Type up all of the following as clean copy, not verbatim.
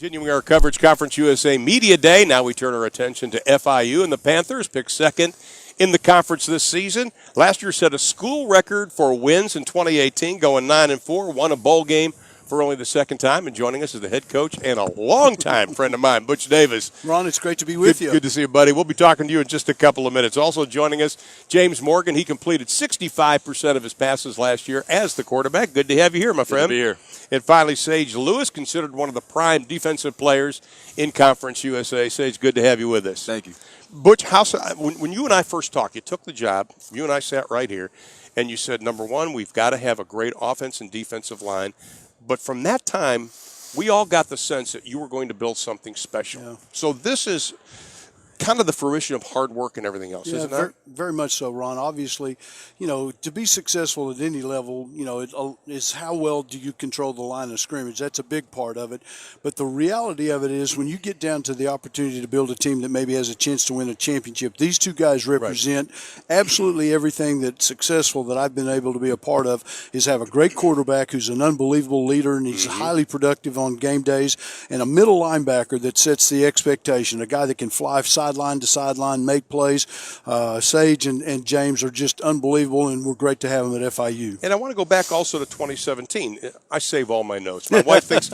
Continuing our coverage, Conference USA Media Day. Now we turn our attention to FIU, and the Panthers picked second in the conference this season. Last year set a school record for wins in 2018, going 9-4, won a bowl game for only the second time. And joining us is the head coach and a longtime friend of mine, Butch Davis. Ron, it's great to be with you. Good to see you, buddy. We'll be talking to you in just a couple of minutes. Also joining us, James Morgan. He completed 65% of his passes last year as the quarterback. Good to have you here, my friend. Good to be here. And finally, Sage Lewis, considered one of the prime defensive players in Conference USA. Sage, good to have you with us. Thank you. Butch, when you and I first talked, you took the job, you and I sat right here, and you said, number one, we've got to have a great offense and defensive line. But from that time, we all got the sense that you were going to build something special. Yeah. So this is kind of the fruition of hard work and everything else, isn't it? Very much so, Ron. Obviously, to be successful at any level, it's how well do you control the line of scrimmage. That's a big part of it. But the reality of it is when you get down to the opportunity to build a team that maybe has a chance to win a championship, these two guys represent absolutely everything that's successful that I've been able to be a part of, is have a great quarterback who's an unbelievable leader and he's highly productive on game days, and a middle linebacker that sets the expectation, a guy that can fly sideline to sideline, make plays. Sage and James are just unbelievable, and we're great to have them at FIU. And I want to go back also to 2017. I save all my notes. My wife thinks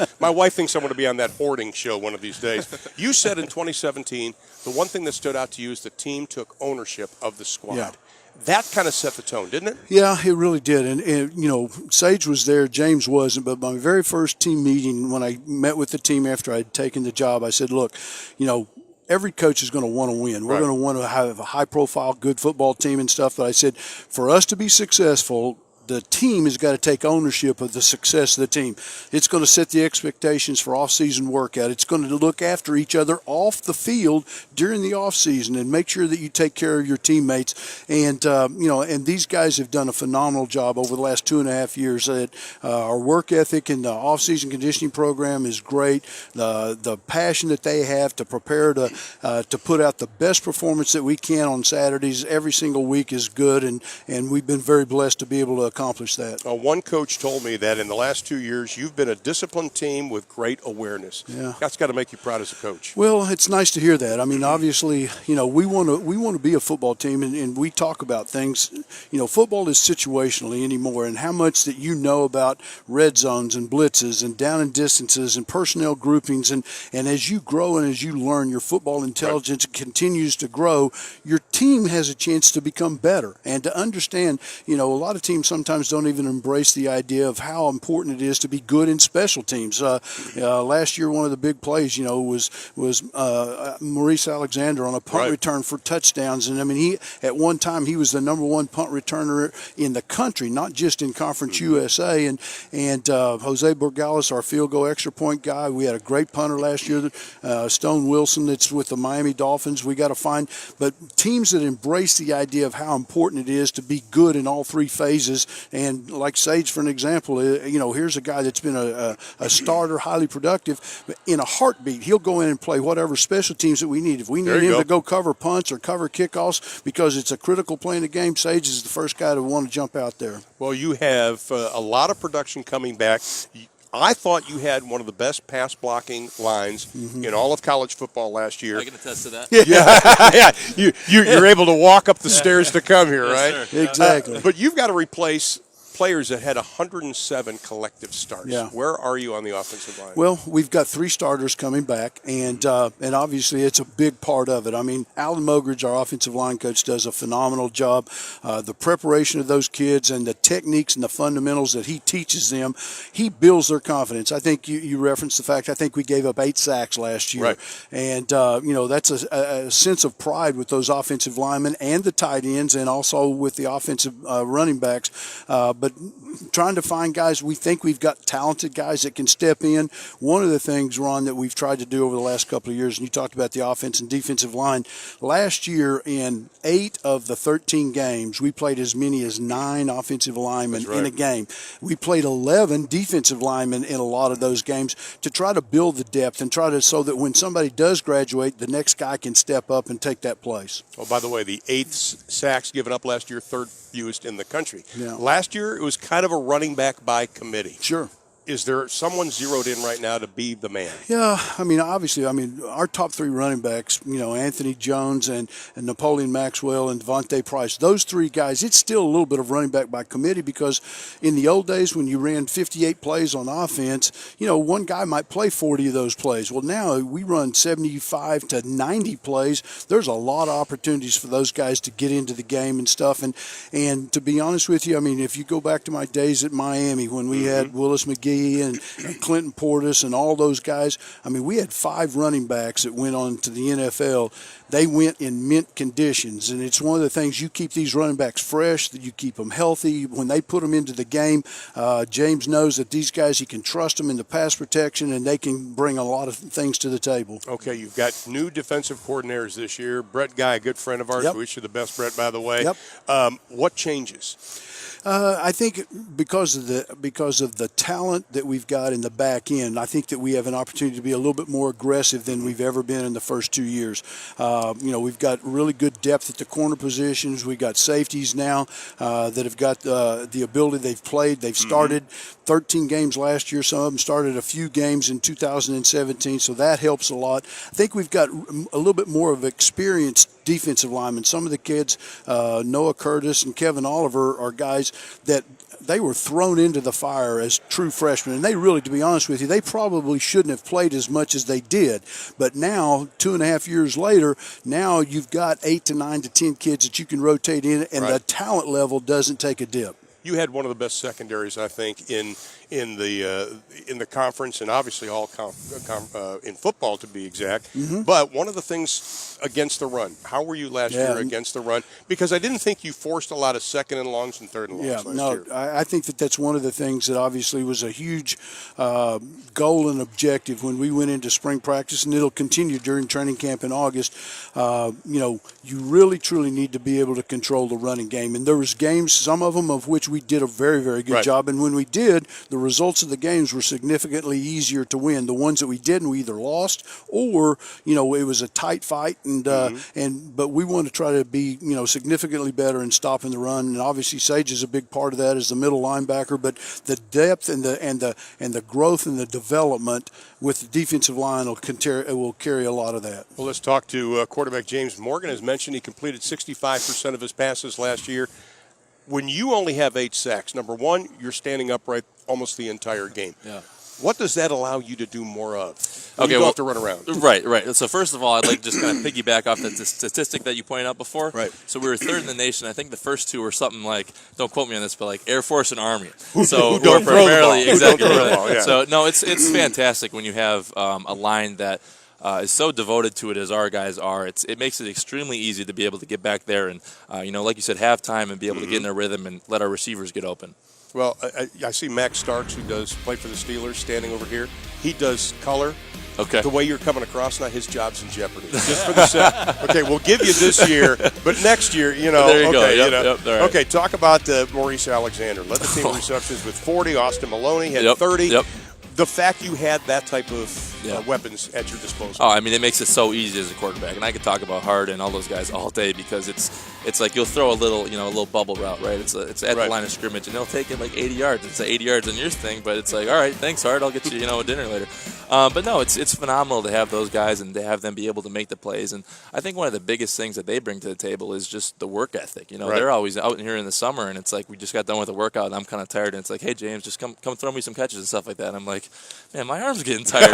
I'm going to be on that hoarding show one of these days. You said in 2017 the one thing that stood out to you is the team took ownership of the squad. Yeah. That kind of set the tone, didn't it? Yeah, it really did. And Sage was there, James wasn't. But my very first team meeting, when I met with the team after I'd taken the job, I said, look, every coach is going to want to win. We're going to want to have a high-profile, good football team and stuff. But I said, for us to be successful, the team has got to take ownership of the success of the team. It's going to set the expectations for off-season workout. It's going to look after each other off the field during the off-season and make sure that you take care of your teammates. And, and these guys have done a phenomenal job over the last 2.5 years. Our work ethic and the off-season conditioning program is great. The passion that they have to prepare to put out the best performance that we can on Saturdays every single week is good, and we've been very blessed to be able to accomplish that. One coach told me that in the last 2 years you've been a disciplined team with great awareness. Yeah. That's got to make you proud as a coach. Well, it's nice to hear that. I mean, obviously, we want to be a football team, and we talk about things. Football is situationally anymore, and how much that about red zones and blitzes and down and distances and personnel groupings, and as you grow and as you learn, your football intelligence continues to grow. Your team has a chance to become better and to understand. A lot of teams sometimes don't even embrace the idea of how important it is to be good in special teams. Last year, one of the big plays, was Maurice Alexander on a punt return for touchdowns. And I mean, at one time he was the number one punt returner in the country, not just in Conference USA. And Jose Borgales, our field goal extra point guy, we had a great punter last year. Stone Wilson, that's with the Miami Dolphins. We got to find, but teams that embrace the idea of how important it is to be good in all three phases. And like Sage, for an example, here's a guy that's been a starter, highly productive. But in a heartbeat, he'll go in and play whatever special teams that we need. If we need him to go cover punts or cover kickoffs because it's a critical play in the game, Sage is the first guy to want to jump out there. Well, you have a lot of production coming back. I thought you had one of the best pass blocking lines in all of college football last year. I can attest to that. Yeah. You're able to walk up the stairs to come here, yes, right? Exactly. But you've got to replace players that had 107 collective starts. Yeah. Where are you on the offensive line? Well, we've got 3 starters coming back, and obviously it's a big part of it. I mean, Alan Mogridge, our offensive line coach, does a phenomenal job. The preparation of those kids and the techniques and the fundamentals that he teaches them, he builds their confidence. I think you referenced the fact I think we gave up 8 sacks last year. Right. And, that's a sense of pride with those offensive linemen and the tight ends and also with the offensive running backs. But trying to find guys, we think we've got talented guys that can step in. One of the things, Ron, that we've tried to do over the last couple of years, and you talked about the offense and defensive line, last year in 8 of the 13 games, we played as many as 9 offensive linemen in a game. We played 11 defensive linemen in a lot of those games to try to build the depth and try to so that when somebody does graduate, the next guy can step up and take that place. Oh, by the way, the 8th sacks given up last year, 3rd fewest in the country. Yeah. Last year, it was kind of a running back by committee. Sure. Is there someone zeroed in right now to be the man? Yeah, I mean, obviously, our top three running backs, Anthony Jones and Napoleon Maxwell and Devontae Price, those three guys, it's still a little bit of running back by committee because in the old days when you ran 58 plays on offense, one guy might play 40 of those plays. Well, now we run 75 to 90 plays. There's a lot of opportunities for those guys to get into the game and stuff. And to be honest with you, I mean, if you go back to my days at Miami when we had Willis McGee and Clinton Portis and all those guys. I mean, we had 5 running backs that went on to the NFL. They went in mint conditions, and it's one of the things, you keep these running backs fresh, that you keep them healthy. When they put them into the game, James knows that these guys, he can trust them in the pass protection, and they can bring a lot of things to the table. Okay, you've got new defensive coordinators this year. Brett Guy, a good friend of ours. Yep. We wish you the best, Brett, by the way. Yep. What changes? I think because of the talent that we've got in the back end, I think that we have an opportunity to be a little bit more aggressive than we've ever been in the first 2 years. We've got really good depth at the corner positions. We've got safeties now that have got the ability. They've played. They've started 13 games last year. Some of them started a few games in 2017, so that helps a lot. I think we've got a little bit more of experienced defensive linemen. Some of the kids, Noah Curtis and Kevin Oliver, are guys that they were thrown into the fire as true freshmen. And they really, to be honest with you, they probably shouldn't have played as much as they did. But now, 2.5 years later, now you've got 8 to 9 to 10 kids that you can rotate in, and the talent level doesn't take a dip. You had one of the best secondaries, I think, in the conference, and obviously all in football, to be exact. But one of the things against the run, how were you last year against the run? Because I didn't think you forced a lot of second and longs and third and longs last year. I think that's one of the things that obviously was a huge goal and objective when we went into spring practice, and it'll continue during training camp in August. You really, truly need to be able to control the running game. And there was games, some of them of which we did a very, very good job. And when we did, the results of the games were significantly easier to win. The ones that we didn't, we either lost or, it was a tight fight. But we want to try to be, significantly better in stopping the run. And obviously Sage is a big part of that as the middle linebacker. But the depth and the growth and the development with the defensive line will carry a lot of that. Well, let's talk to quarterback James Morgan. As mentioned, he completed 65% of his passes last year. When you only have 8 sacks, number one, you're standing upright almost the entire game. Yeah. What does that allow you to do more of? Okay, you don't have to run around. Right. So first of all, I'd like to just kind of piggyback off the statistic that you pointed out before. Right. So we were 3rd in the nation. I think the first 2 were something like, don't quote me on this, but like Air Force and Army. So Who don't we're throw the primarily ball. exactly Who don't throw the right. ball, yeah. So no, it's fantastic when you have a line that is so devoted to it as our guys are. It makes it extremely easy to be able to get back there and like you said, have time and be able to get in a rhythm and let our receivers get open. Well, I see Max Starks, who does play for the Steelers, standing over here. He does color. Okay. The way you're coming across, now his job's in jeopardy. Just for the sake. Okay, we'll give you this year, but next year, There you go. Yep, all right. Okay, talk about Maurice Alexander. Led the team in receptions with 40. Austin Maloney had 30. Yep. The fact you had that type of weapons at your disposal. Oh, I mean, it makes it so easy as a quarterback, and I could talk about Hard and all those guys all day because it's like you'll throw a little bubble route, right? It's at the line of scrimmage, and they'll take it like 80 yards. It's 80 yards on your thing, but it's like, all right, thanks, Hard, I'll get you, a dinner later. But no, it's phenomenal to have those guys and to have them be able to make the plays. And I think one of the biggest things that they bring to the table is just the work ethic. They're always out here in the summer, and it's like we just got done with a workout, and I'm kind of tired, and it's like, hey, James, just come throw me some catches and stuff like that. And I'm like, man, my arms are getting tired,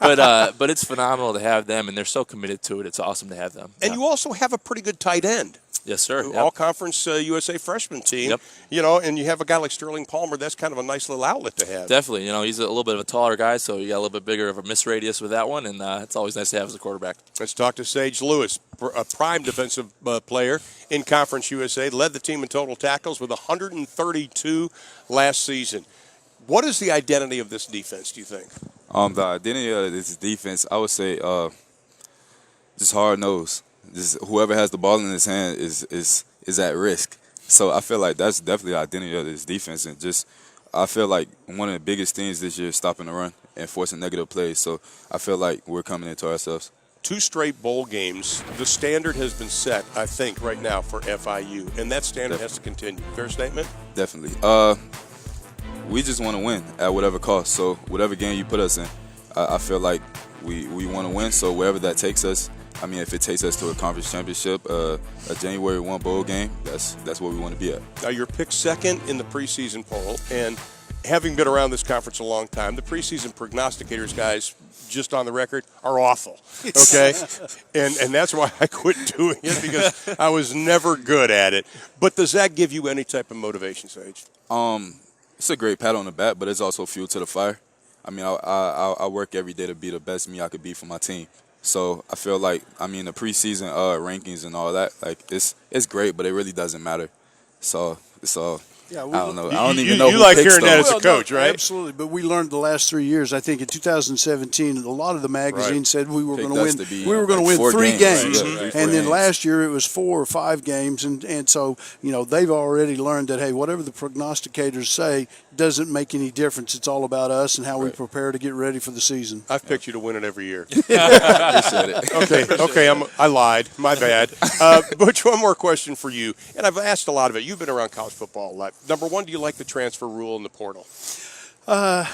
But it's phenomenal to have them, and they're so committed to it. It's awesome to have them. And you also have a pretty good tight end. Yes, sir. All-conference USA freshman team. Yep. And you have a guy like Sterling Palmer. That's kind of a nice little outlet to have. Definitely. He's a little bit of a taller guy, so you got a little bit bigger of a miss radius with that one, and it's always nice to have as a quarterback. Let's talk to Sage Lewis, a prime defensive player in Conference USA. Led the team in total tackles with 132 last season. What is the identity of this defense, do you think? The identity of this defense, I would say, just hard nose. Just whoever has the ball in his hand is at risk. So I feel like that's definitely the identity of this defense, and just I feel like one of the biggest things this year is stopping the run and forcing negative plays. So I feel like we're coming into ourselves. 2 straight bowl games. The standard has been set, I think, right now for FIU, and that standard has to continue. Fair statement? Definitely. we just want to win at whatever cost. So whatever game you put us in, I feel like we want to win. So wherever that takes us, I mean, if it takes us to a conference championship, a January 1 bowl game, that's where we want to be at. Now, you're picked second in the preseason poll, and having been around this conference a long time, the preseason prognosticators, guys, just on the record, are awful. Okay, and that's why I quit doing it, because I was never good at it. But does that give you any type of motivation, Sage? It's a great pat on the back, but it's also fuel to the fire. I mean, I work every day to be the best me I could be for my team. So I feel like, I mean, the preseason rankings and all that, like it's great, but it really doesn't matter. So it's all. Yeah, I don't know. I don't even know. You like hearing that as a coach, right? Absolutely. But we learned the last 3 years. I think in 2017, a lot of the magazines said we were going to win. We were going to win 3 games, and then last year it was 4 or 5 games, and so they've already learned that, hey, whatever the prognosticators say doesn't make any difference. It's all about us and how we prepare to get ready for the season. I've picked you to win it every year. Appreciate it. Okay, I lied. My bad. Butch, one more question for you, and I've asked a lot of it. You've been around college football a lot. Number one, do you like the transfer rule in the portal? A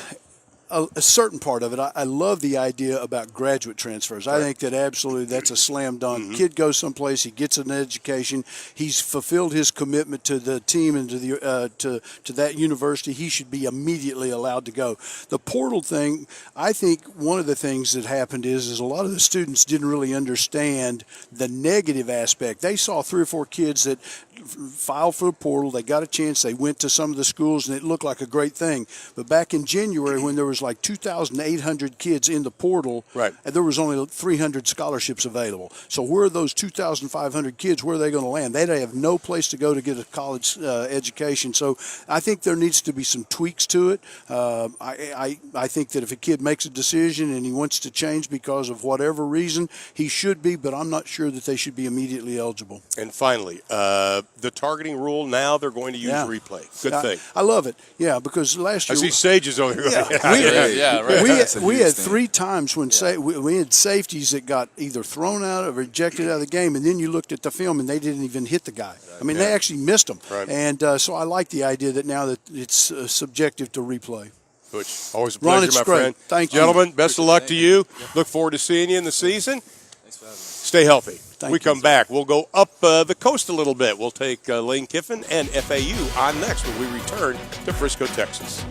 certain part of it. I love the idea about graduate transfers. I think that absolutely that's a slam dunk. Kid goes someplace, he gets an education, he's fulfilled his commitment to the team and to the to that university. He should be immediately allowed to go. The portal thing, I think one of the things that happened is a lot of the students didn't really understand the negative aspect. They saw 3 or 4 kids that filed for the portal, they got a chance, they went to some of the schools, and it looked like a great thing. But back in January, when there was like 2,800 kids in the portal, and there was only 300 scholarships available. So where are those 2,500 kids? Where are they going to land? They have no place to go to get a college education. So I think there needs to be some tweaks to it. I think that if a kid makes a decision and he wants to change because of whatever reason, he should be, but I'm not sure that they should be immediately eligible. And finally, the targeting rule, now they're going to use replay. Good thing. I love it. Yeah, because last year I see Sages over here. We had 3 times when we had safeties that got either thrown out or rejected out of the game, and then you looked at the film and they didn't even hit the guy. I mean, they actually missed him. And so I like the idea that now that it's subjective to replay. Butch, always a pleasure, my friend. Thank you. Gentlemen, best of luck to you. Look forward to seeing you in the season. Stay healthy. We come back. We'll go up the coast a little bit. We'll take Lane Kiffin and FAU on next when we return to Frisco, Texas.